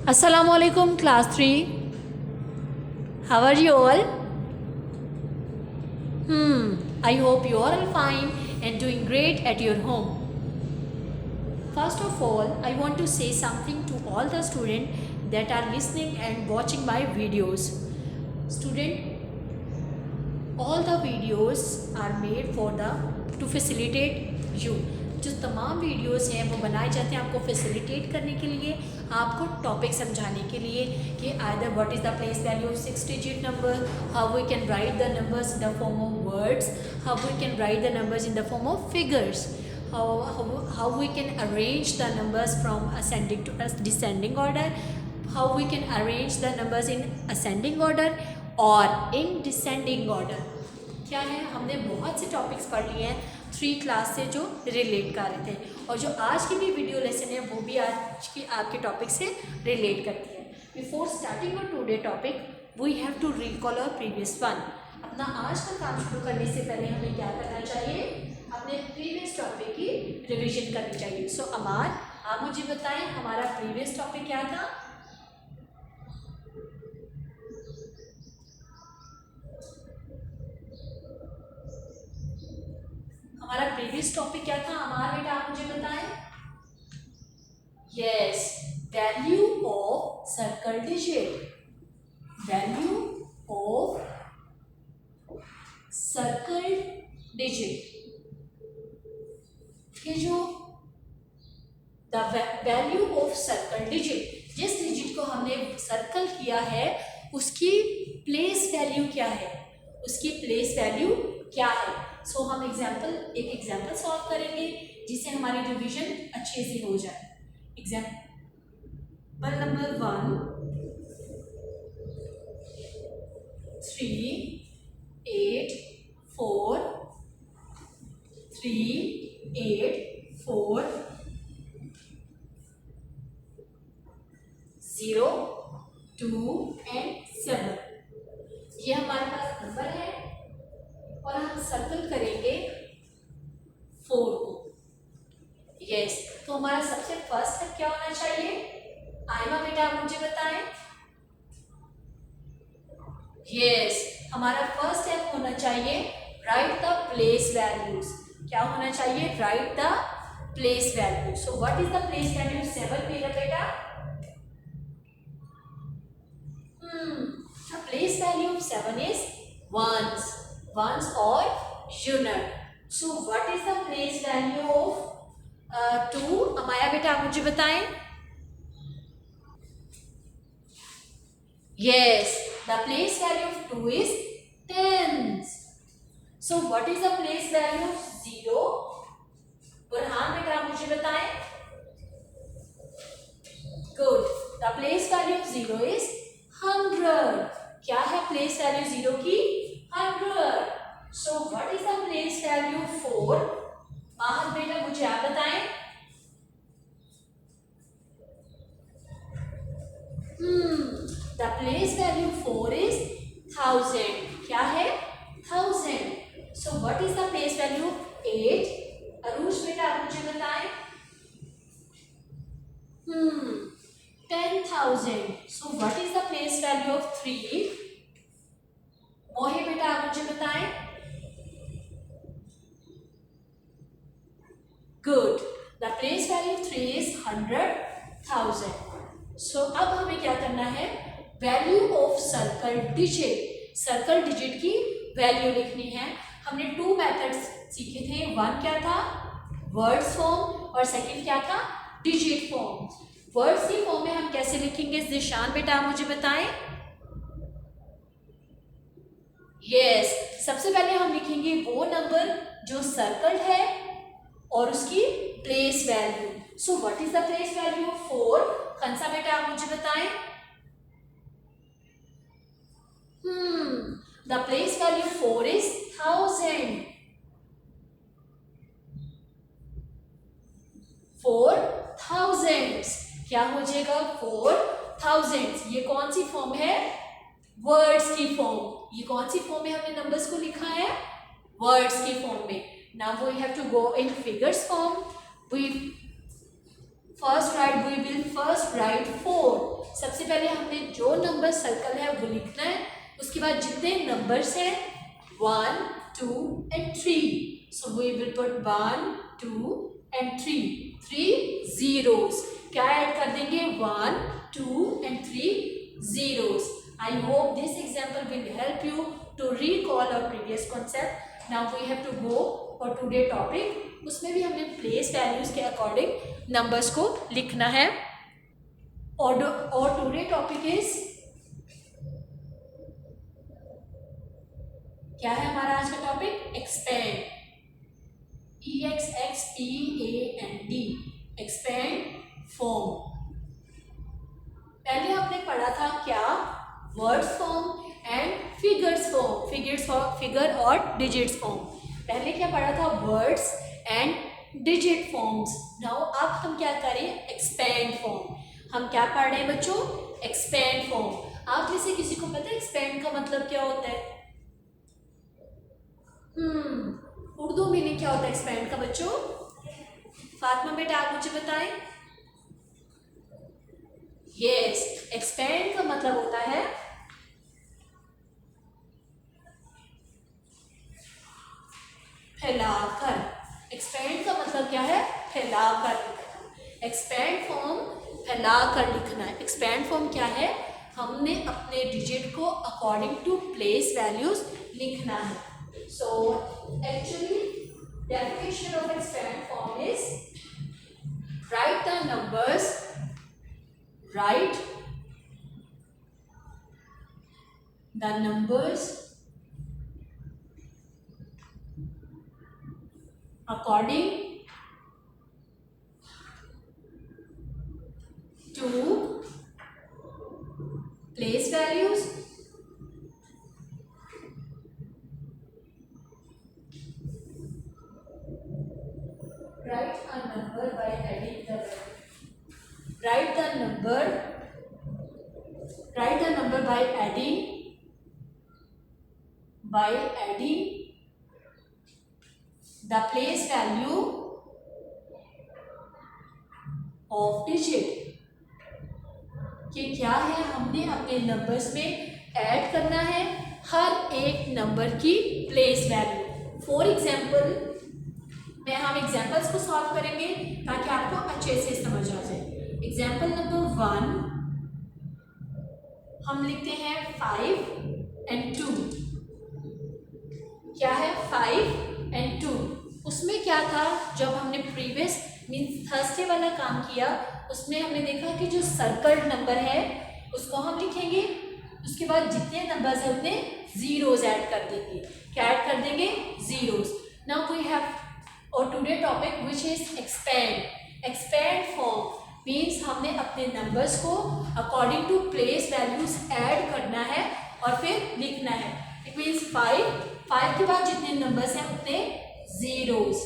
Assalamualaikum class 3. How are you all? I hope you are all fine and doing great at your home. First of all, I want to say something to all the students that are listening and watching my videos. Student, all the videos are made to facilitate you. जो तमाम videos हैं वो बनाए जाते हैं आपको facilitate करने के लिए, आपको टॉपिक समझाने के लिए कि either what is the place value of 6 digit number, how we can write the numbers in the form of words, how we can write the numbers in the form of figures, how we can arrange the numbers from ascending to descending order, how we can arrange the numbers in ascending order or in descending order. क्या है, हमने बहुत से topics पढ़ लिए हैं 3 class से जो रिलेट कर रहे थे, और जो आज की भी वीडियो लेसन है वो भी आज की आपके टॉपिक से रिलेट करती है. Before starting our today topic we have to recall our previous one. अपना आज का काम शुरू करने से पहले हमें क्या करना चाहिए, अपने प्रीवियस टॉपिक की रिवीजन करनी चाहिए. सो अमार, आप मुझे बताएं हमारा प्रीवियस टॉपिक क्या था. हमारा प्रीवियस टॉपिक क्या था अमार बेटा, आप मुझे बताएं. Yes, value of circle digit. Value of circle digit. ये जो the value of circle digit, जिस डिजिट को हमने सर्कल किया है उसकी प्लेस वैल्यू क्या है, उसकी प्लेस वैल्यू क्या है. सो हम एक एग्जाम्पल सॉल्व करेंगे जिससे हमारी रिवीजन अच्छे से हो जाए. Example number 1, 3, 8, 4, 3, 8, 4, 0, 2 and 7. ये हमारे पास नंबर है और हम सर्कल करेंगे 4 को. यस, तो हमारा सबसे फर्स्ट स्टेप क्या होना चाहिए. आयमा बेटा आप मुझे बताएं. यस, हमारा फर्स्ट स्टेप होना चाहिए राइट द प्लेस वैल्यूज. क्या होना चाहिए, right the place value. So what is the place value 7 मेरा बेटा. The place value of 7 is ones or unit. So what is the place value of 2? अमाया बेटा आप मुझे बताएं. Yes, the place value of 2 is tens. So what is the place value of 0? Burhan बेटा आप मुझे बताएं. Good. The place value of 0 is 100. क्या है प्लेस वैल्यू 0 की, 100. सो what is the place value 4. Mahad बेटा मुझे आप बताएं. The place value 4 is 1000. क्या है, 1000. सो what is the place value 8. Arush बेटा आप मुझे बताएं. 10,000. So what is the place value of 3? मोहे बेटा आप मुझे बताएं. Good. The place value of 3 is 100,000. So अब हमें क्या करना है, value of circle digit. Circle digit की वैल्यू लिखनी है. हमने 2 मेथड्स सीखे थे. वन क्या था, वर्ड्स फॉर्म, और सेकंड क्या था, डिजिट फॉर्म. वर्ड्स की फॉर्म में हम कैसे लिखेंगे, जिशान बेटा आप मुझे बताएं. यस, सबसे पहले हम लिखेंगे वो नंबर जो सर्कल है और उसकी place value. So what is the place value of 4. कंसा बेटा आप मुझे बताएं. The place value 4 is 1000. 4000. क्या हो जाएगा, 4000. ये कौन सी फॉर्म है, वर्ड्स की फॉर्म. ये कौन सी फॉर्म में हमने नंबर्स को लिखा है, वर्ड्स की फॉर्म में. Now we have to go in figures form. We will first write 4. सबसे पहले हमने जो नंबर सर्कल है वो लिखना है, उसके बाद जितने नंबर्स हैं 1, 2 and 3, so we will put 1, 2 and 3, 3 zeros. क्या ऐड कर देंगे? 1, 2 and 3 zeros. I hope this example will help you to recall our previous concept. Now we have to go for today topic. उसमें भी हमने place values के according numbers को लिखना है। और टुडे टॉपिक इज, क्या है हमारा आज का topic? Expand, EXXPAND, expand form. पहले हमने पढ़ा था क्या? Words form and figures form, figure और डिजिट्स फॉर्म। पहले क्या पढ़ा था? Words and digit forms. Now अब हम क्या करें? Expand form. हम क्या पढ़ रहे हैं बच्चों? Expand form. आप में से किसी को पता है एक्सपेंड का मतलब क्या होता है? उर्दू मीनिंग क्या होता है एक्सपेंड का बच्चों? फातिमा बेटा आप मुझे बताएं। यस, एक्सपेंड का मतलब होता है फैलाकर। एक्सपेंड का मतलब क्या है? फैलाकर लिखना। एक्सपेंड फॉर्म फैलाकर लिखना है। एक्सपेंड फॉर्म क्या है? हमने अपने डिजिट को अकॉर्डिंग टू प्लेस वैल्यूज लिखना है। So actually definition of expand form is right the numbers, write the numbers according to place values write a number by adding the write the number by adding the place value of digit। कि क्या है? हमने अपने numbers में add करना है हर एक number की प्लेस वैल्यू। फॉर एग्जाम्पल, हम एग्जाम्पल्स को सॉल्व करेंगे ताकि आपको अच्छे से समझ आ जाए। एग्जाम्पल नंबर 1, हम लिखते हैं 5 and 2। क्या है? 5 and 2। उसमें क्या था? जब हमने प्रीवियस मीन्स थर्सडे वाला काम किया, उसमें हमने देखा कि जो सर्कल नंबर है उसको हम लिखेंगे, उसके बाद जितने नंबर्स हैं उतने जीरोस ऐड कर देंगे। क्या ऐड कर देंगे? Zeros. Now we have our today topic which is expand. Expand form means हमने अपने नंबर्स को according to place values add करना है और फिर लिखना है। इट मीन्स 5 के बाद जितने नंबर्स हैं उतने जीरोस।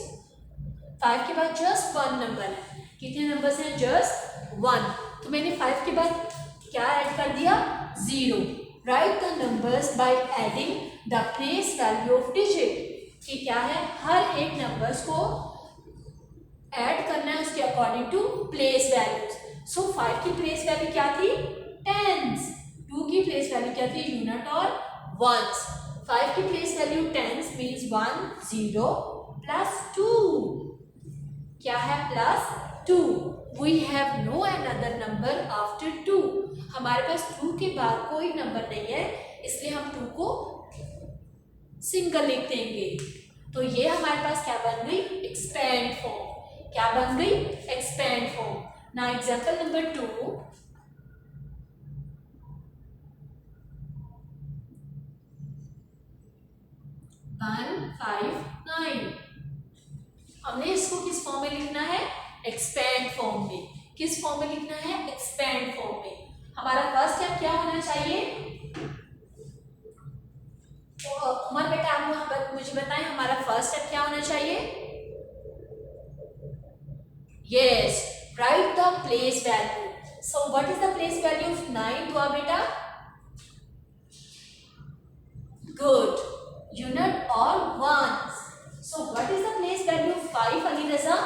5 के बाद जस्ट 1 नंबर है। कितने नंबर्स हैं? जस्ट 1। तो मैंने 5 के बाद क्या ऐड कर दिया? 0। Right the numbers by adding the place value of digit. कि क्या है? हर एक नंबर्स को ऐड करना है उसके अकॉर्डिंग टू प्लेस वैल्यूज। सो 5 की प्लेस वैल्यू क्या थी? टेंस। 2 की प्लेस वैल्यू क्या थी? यूनिट और वंस। 5 की place value tens means 1 0 plus 2। क्या है? Plus 2। We have no another number after 2। हमारे पास 2 के बाद कोई नंबर नहीं है, इसलिए हम 2 को सिंगल लिख देंगे। तो ये हमारे पास क्या बन गई? Expand form. क्या बन गई? Expand form. Now example number 2, 1 5 9। हमने इसको किस फॉर्म में लिखना है? एक्सपेंड फॉर्म में। किस फॉर्म में लिखना है? एक्सपेंड फॉर्म में। हमारा फर्स्ट स्टेप क्या होना चाहिए? तो उमर बेटा आप मुझे बताएं हमारा फर्स्ट स्टेप क्या होना चाहिए? Yes, right the place value. So what is the place value of 9 Dua बेटा? गुड, यूनिट और ones. So what is the place value of 5 Ali Raza?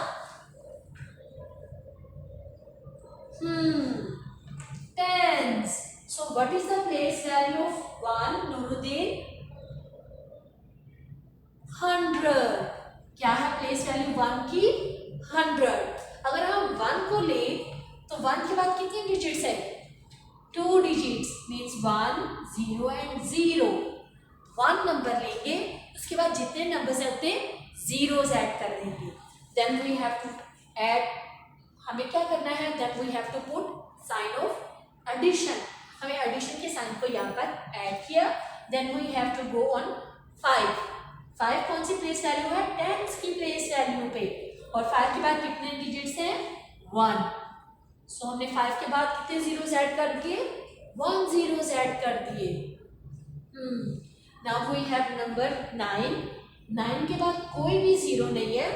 Tens. So what is the place value of 1, Nuruddin? 100. क्या है place value 1 की? 100. अगर हम 1 को लें तो 1 के बाद कितनी डिजिट्स है? 2 डिजिट्स, मीन्स 1, 0 एंड 0. 1 नंबर लेंगे, उसके बाद जितने नंबर्स हैं उतने जीरोस ऐड कर देंगे. Then we have to add, हमें क्या करना है? Then we have to put sign of addition. हमें एडिशन के साइन को यहाँ पर ऐड किया. Then we have to go on 5. 5 कौन सी प्लेस वैल्यू है? टेंस की प्लेस वैल्यू पे. और 5 के बाद कितने डिजिट्स हैं? 1. सो हमने 5 के बाद कितने जीरोस ऐड कर दिए? 1 जीरोस ऐड कर दिए. Now we have number 9. 9 के बाद कोई भी जीरो नहीं है,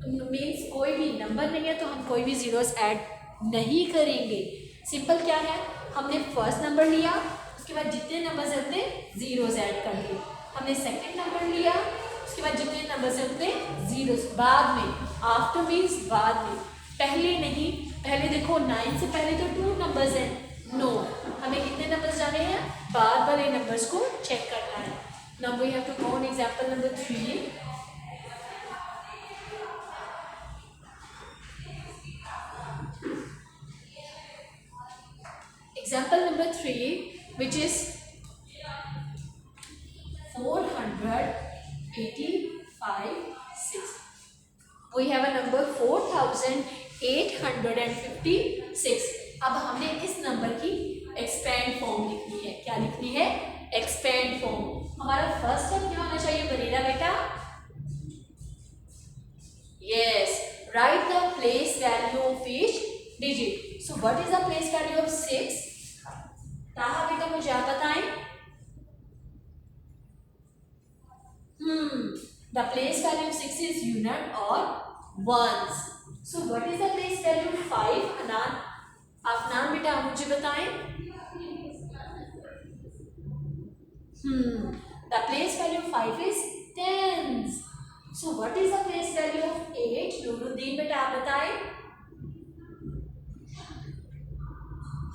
मीन्स कोई भी नंबर नहीं है, तो हम कोई भी जीरोस ऐड नहीं करेंगे. सिंपल क्या है, हमने फर्स्ट नंबर लिया, उसके बाद जितने नंबर्स हैं उतने जीरोस ऐड कर दिए. हमने सेकंड नंबर लिया, उसके बाद जितने नंबर्स हैं उतने जीरोस. बाद में, आफ्टर मीन्स बाद में, पहले नहीं. पहले देखो 9 से पहले तो 2 नंबर्स हैं. नो, हमें कितने नंबर्स जाने हैं? बाद वाले नंबर्स को चेक करना है. Now we have to go on example number 3. Example number 3, which is 485 6. We have a number 4856. अब हमने इस नंबर की एक्सपेंड फॉर्म लिखनी है. क्या लिखनी है? Expand form. हमारा फर्स्ट स्टेप क्या होना चाहिए बनेगा बेटा? Yes, right the place value of each digit. So what is the place value of 6? ताहा बेटा मुझे आप बताएं. The place value of 6 is unit or ones. So what is the place value of 5? अनान, Afnan बेटा आप मुझे बताएं. The place value of 5 is tens. So what is the place value of 8? Nooruddin बेटा आप बताएं.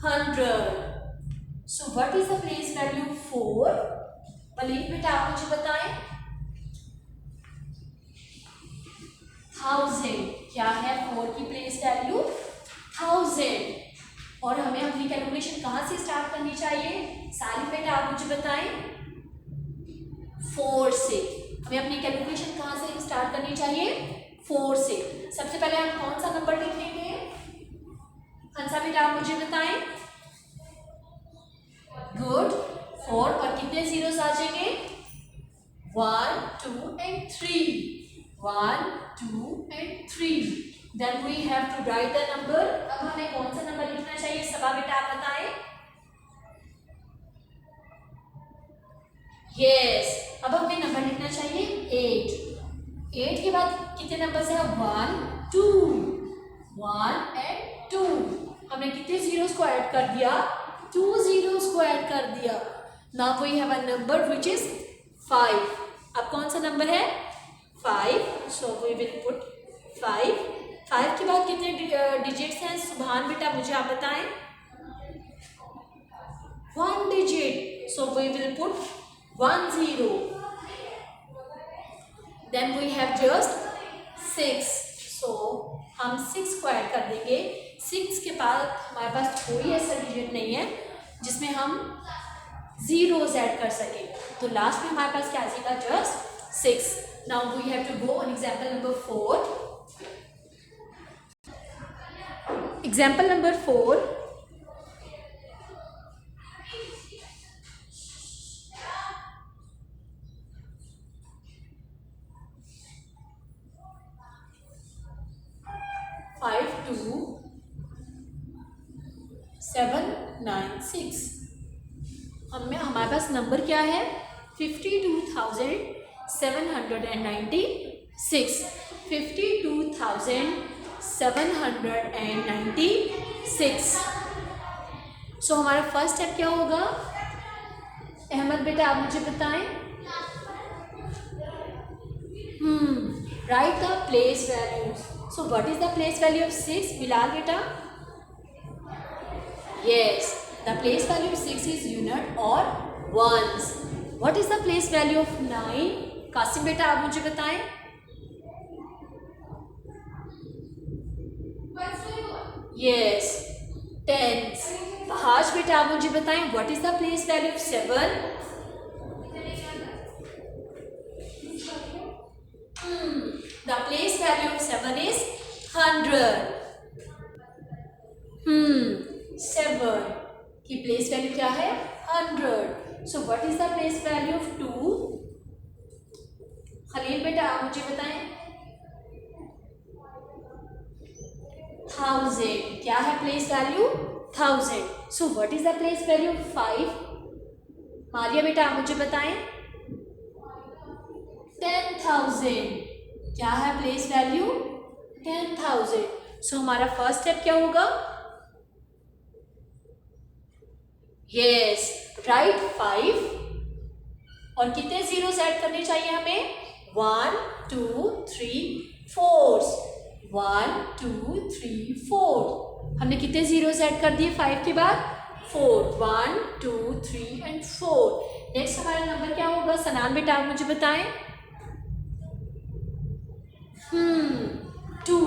100. So what is the place value of 4? Waleed बेटा आप मुझे बताएं. 1000. क्या है 4 की प्लेस वैल्यू? 1000. और हमें अपनी कैलकुलेशन कहाँ से स्टार्ट करनी चाहिए? सालिम बेटा आप मुझे बताएं. 4 से. हमें अपनी कैलकुलेशन कहाँ से स्टार्ट करनी चाहिए? 4 से. सबसे पहले हम कौन सा नंबर लिखेंगे? हंसा बेटा आप मुझे बताएं. गुड. 4 और कितने जीरोस आ जाएंगे? 1, 2 and 3. 1, 2 and 3. Then we have to write the number. अब हमें कौन सा नंबर लिखना चाहिए? सबा बेटा आप बताएं. यस, अब हमें नंबर लिखना चाहिए 8. 8 के बाद कितने नंबर है? 1, 2. 1 and 2. हमने कितने जीरोस को ऐड कर दिया? 2 जीरोस को ऐड कर दिया. Now we have a number which is 5. अब कौन सा नंबर है? 5. सो वी विल पुट 5. 5 के बाद कितने डिजिट्स हैं? सुभान बेटा मुझे आप बताएं. 1 digit. So we will put 1 0. Then we have just 6. So हम 6 को ऐड कर देंगे. 6 के बाद हमारे पास कोई ऐसा डिजिट नहीं है जिसमें हम जीरोस ऐड कर सके, तो लास्ट में हमारे पास क्या आ जाएगा? Just 6. Now we have to go on example number 4. Example number 4. Five 2 7 9 6. हमारे पास नंबर क्या है? 52,796. 52,796. सो हमारा फर्स्ट स्टेप क्या होगा? अहमद बेटा आप मुझे बताएं. Write the place value. So what is the place value of 6? Bilal बेटा. Yes, The place value of 6 is unit or ones. What is the place value of 9? Qasim बेटा आप मुझे बताएं. Yes, tens. बहाश बेटा आप मुझे बताएं. What is the place value of 7? The place value of 7 is 100. 7 की place value क्या है? 100. So what is the place value of 2? Khalil बेटा आप मुझे बताएं. 1000. क्या है place value? 1000. So what is the place value of 5? Maria बेटा आप मुझे बताएं. 10,000. क्या है प्लेस वैल्यू? 10,000. सो हमारा फर्स्ट स्टेप क्या होगा? यस, राइट 5 और कितने जीरोस ऐड करने चाहिए हमें? 1 2 3 4. 1 2 3 4. हमने कितने जीरोस ऐड कर दिए 5 के बाद? 4. 1 2 3 एंड 4. नेक्स्ट हमारा नंबर क्या होगा? सनान बेटा आप मुझे बताएं. 2.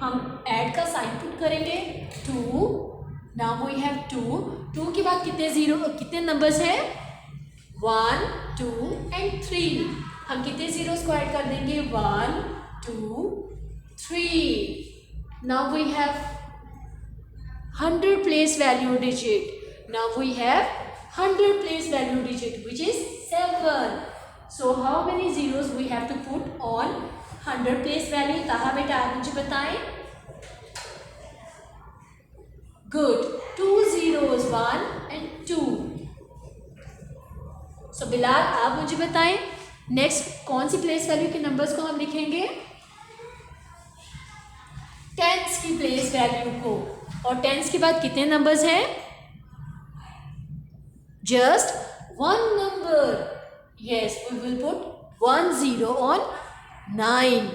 हम ऐड का साइन पुट करेंगे. 2. Now we have 2. 2 के बाद कितने नंबर्स हैं? 1 2 एंड 3. हम कितने जीरोस को ऐड कर देंगे? 1 2 3. Now we have 100 place value digit. Now we have 100 place value digit which is 7. So how many zeros we have to put on 100 place value? ताहा बेटा आप मुझे बताएं. Good. 2 zeros, 1 and 2. So Bilal आप मुझे बताएं नेक्स्ट कौन सी प्लेस वैल्यू के नंबर्स को हम लिखेंगे? टेंस की प्लेस वैल्यू को. और टेंस के बाद कितने नंबर्स हैं? Just 1 number. Yes, we will put 1 0 on 9.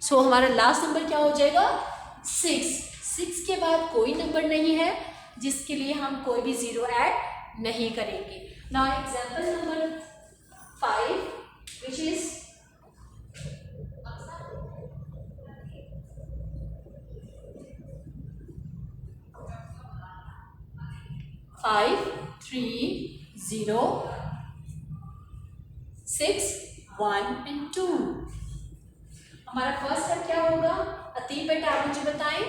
So हमारा लास्ट नंबर क्या हो जाएगा? 6. 6 के बाद कोई नंबर नहीं है जिसके लिए हम कोई भी जीरो ऐड नहीं करेंगे. Now example number 5 which is 5 3 0 6 1 and 2. हमारा फर्स्ट स्टेप क्या होगा? अतीब बेटा आप मुझे बताएं.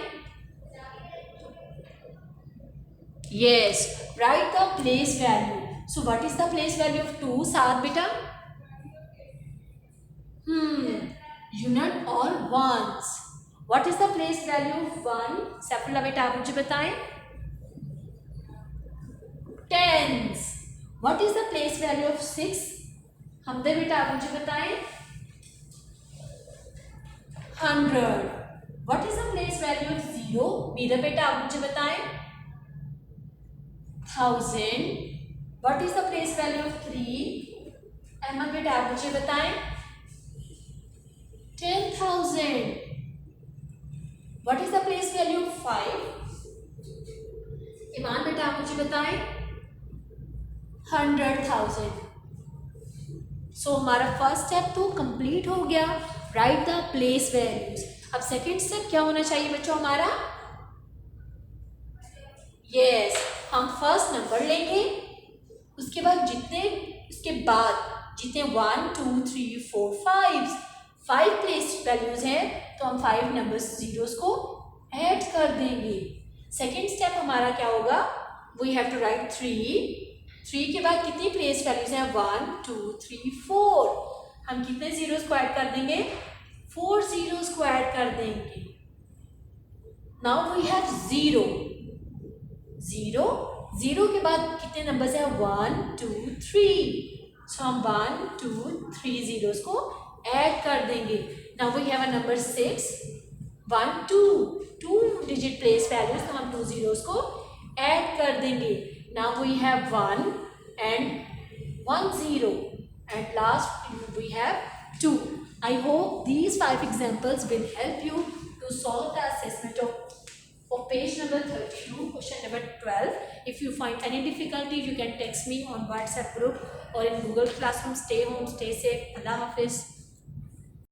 Yes, right the place value. So what is the place value of 2? सात बेटा. यूनिट और ones. What is the place value of 1? Saifullah बेटा आप मुझे बताएं. Tens. What is the place value of 6? हमदे बेटा आप मुझे बताएं. 100. What is the place value of 0? Meera बेटा आप मुझे बताएं. 1000. What is the place value of 3? Ahmad बेटा आप मुझे बताएं. 10,000. What is the place value of 5? ईमान बेटा आप मुझे बताएं. 100,000. सो हमारा फर्स्ट स्टेप तो कंप्लीट हो गया. Right the place values. अब सेकेंड स्टेप क्या होना चाहिए बच्चों हमारा? यस, हम फर्स्ट नंबर लेंगे. उसके बाद जितने 1 2 3 4 5 प्लेस वैल्यूज हैं तो हम 5 नंबर्स जीरोस को ऐड कर देंगे. सेकेंड स्टेप हमारा क्या होगा? वी हैव टू राइट 3 के बाद कितनी प्लेस वैल्यूज हैं? 1 2 3 4. हम कितने जीरोस को ऐड कर देंगे? 4 जीरोस को ऐड कर देंगे. नाउ वी हैव 0 के बाद कितने नंबर्स हैं? 1 2 3. सो हम 1 2 3 जीरोस को ऐड कर देंगे. Now we have a number 6 1 2 digit place values. तो हम 2 जीरोस को ऐड कर देंगे. Now we have 1 and 1 0 and last we have 2. I hope these 5 examples will help you to solve the assessment of page number 32, question number 12 If you find any difficulty, you can text me on WhatsApp group or in Google Classroom. Stay home, stay safe. Allah Hafiz.